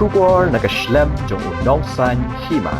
Shubor nakaslem jong unong san hima.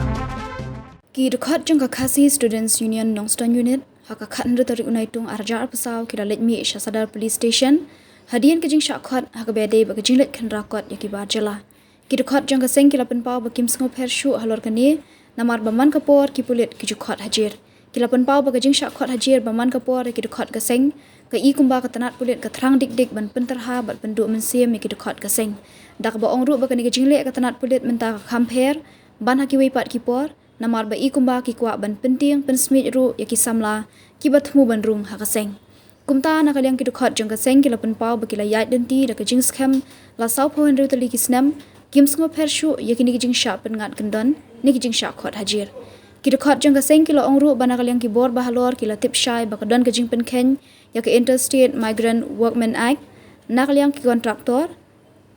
Ki dekat jong kakasi Students Union Nongston Unit haka khan tarik unai tung arjar pesau kira let mi isha sadar police station hadian kejing syakot haka bede baka jinglet kan rakot yaki barjala. Ki dekat jong kaseng kila penpau bakim sengo pershu halor kani namar baman kapor ki pulit ki jukot hajir. Kila penpau baka jing syakot hajir baman kapor ki dekat kaseng ka i kumba katanat pulit ka terang dik ban penterha bat penduk mensim ki dekat kaseng. Dak ba ong ru baka ni jinglet katanat pulit menta kamper ban haki weipat ki por namar ba i kumba ki kwa ban penting pensmit ru yaki samla ki batmu ban rung hakaseng. Kumta nakaliang ki dekat jong kaseng kila penpau bakila yat denti dak jing scam la sau poen ru tali ki snam kim sngo pershu yaki ni jing sha pengat kendon ni jing sha khot hajir. Ki dekat jong kaseng kila ong ru ban nakaliang ki bor bahalor kila tip shai bakadon ka jing penken yaki Interstate Migrant Workmen Act nakaliang ki kontraktor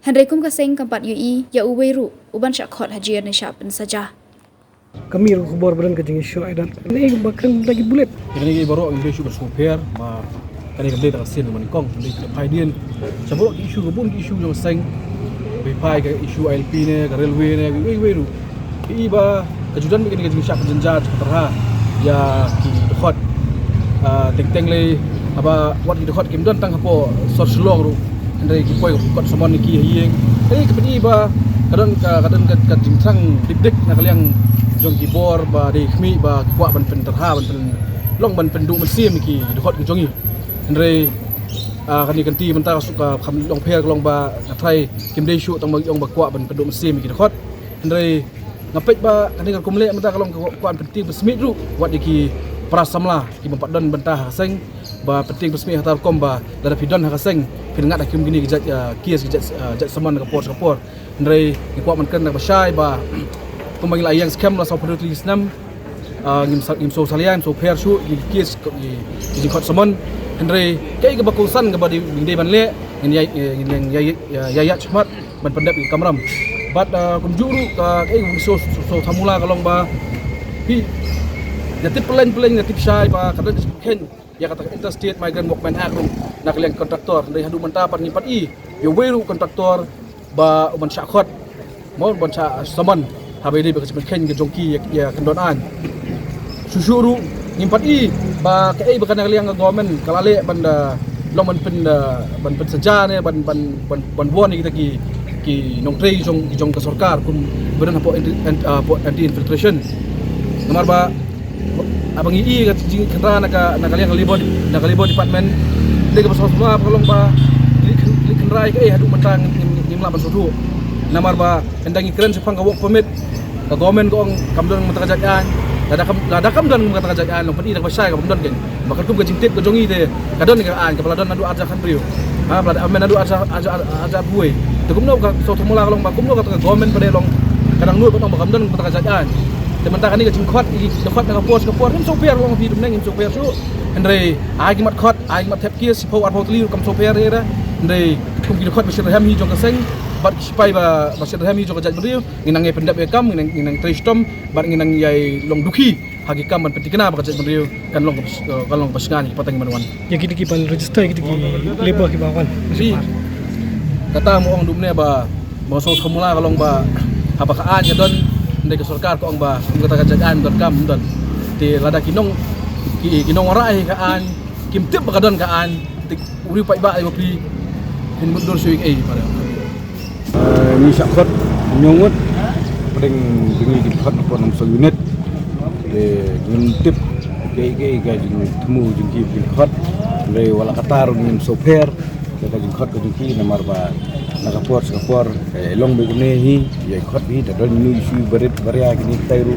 Henry kum kaseng kampat UI ya uweru uban sha khot hajir ni sha pen saja. Kami kubur badan kejeng isu aidan. Ini bahkan lagi bulat. Ini baru yang isu bersuper, ma kani kami tak sen manikong, kami paidian. Sebab isu kebun isu yang seng, bepai ke isu ILP ne, ke railway ne, weru. Iba kejudan begini kejeng syak jenjat terha, ya ki dekat, teng le, apa wat ki dekat kim don tang apa sorslong ru, hendak ki poi kot semon ki hieng. Kepedi iba kadang kejeng sang dik nak kaliang jong kibor ba de khmi ba kwa ban pen terha ban pen long ban pendu mesim ki dekat ki jongi andre kan kanti mentara suka kham long pher long ba thai kim de shu tang yong ba kwa ban pendu mesim ki dekat andre ngapet ba kan kumle mentara long kwa penting besmit ru wat ki prasamla ki mempadon bentah seng ba penting besmit hatar kom ba dara pidon ha seng pingat akim gini ki kias ki jat saman kapor andre ki kwa man kan ba syai ba kumbang layang scam la sapro tulis nam ngim so salian so per shu kis di khot samon henry kai ga bakusan ga badi binde ban le ngin ya chmat ban pendap ki kamram bat kum juru ka kai so thamula kalong ba hi ya tip plan ya tip shai ba kada ken ya kata Interstate Migrant Workmen Act nak liang kontraktor dari hadu mentapat ni pat i yo weru kontraktor ba uman syakot mau ban samon habis ini berkecil-kecil ke jongki ya kendonan susuru nyimpat i ba kai bukan yang government kalale banda long ban pen saja ne ban bon ni kita ki nong trei jong ke sarkar kum beran apa anti infiltration nomor ba abang i ka jing kendra nak kalian libo department de ke semua kalong ba li kendrai ke hadu mentang nimla ban sodu namar ba endangi keren sepang ka work permit ka government ko ang kamdon mata kajaan lada kamdon mata kajaan long padi dak basai ka kamdon ken bakal kum gajing tip ka jongi de kadon ka an ka peladon adu aja kan priu pelad amen adu aja buai to kumno ka so thumula long ba kumno ka government pade long kadang nur potong kamdon mata kajaan de mata kani ka jingkhot i dekhot ka pos nim so per long pi dum neng nim so per su andre ai ki mat khot ai mat thep kia si pho ar pho tli kam so per re andre kum ki dekhot besir ham hi jong ka seng bat sipai ba basir hami jo kajat beriu nginang pendap ya kam nginang tristom bat nginang yai long duki hagi kam ban petikena ba kajat beriu kan long pasngan ki patang manwan Ya kita kipan register kita ki labor ki bawan. si kata mo ong dumne ba mo so semula kalong ba apa kaan ya don ndai ke sarkar ko ong ba kata kajaan don kam don ti lada kinong rai kaan kim tip ba kadon kaan tik uri pai ba ai pi hin mundur suik pada ni syakot nyongut paling dengan dekat apa nomor unit dengan tip ke temu jengki dekat dari wala katar dengan soper kita jengkot ke jengki nomor ba nakapor long begini hi ya khot hi dadon nu isu berit baria kini tairu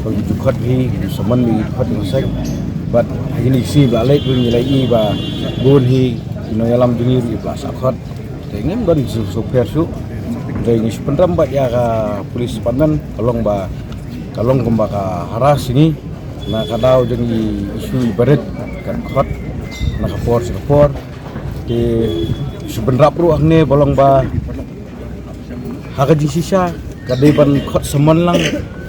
bagi jengkot hi saman mi khot ngosek bat ini si balai kun nilai i ba gun hi no yalam jengir i ba sakot tengem don soper su dari penrambat ya ka polis pandan kalong kumba ka haras ini na kadau jeung isu berit kan khot na kapor di sebenarnya pro agne bolong ba hagaji sisa kadaiban khot semon lang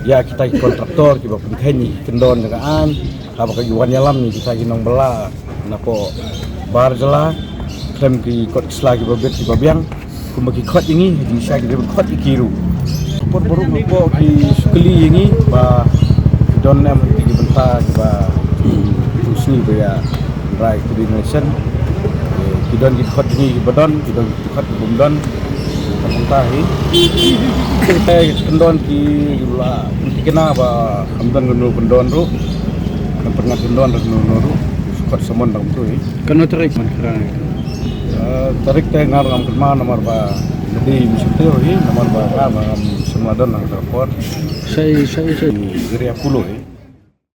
ya kita kontraktor ki ba penkhani kendon dengan apa ka yuan yalam ni kita ginong bela napo bar jela klem ki kot selagi babet ki babiang kumbaki khot ini di saya ki khot ikiru support baru ngapo ki sekali ini ba don em di bentar ba usni ba right coordination kidon di khot ni badon kidon di khot bumdon bentar hi kita kendon ki la kena ba hamdan gunu bendon ru kan pernah bendon ru khot samon dam tu hi Kano tarik man kerana. tarik teh ngam kema nomor ba jadi mesti hi nomor ba ngam semua don nang telepon Saya Geria Pulo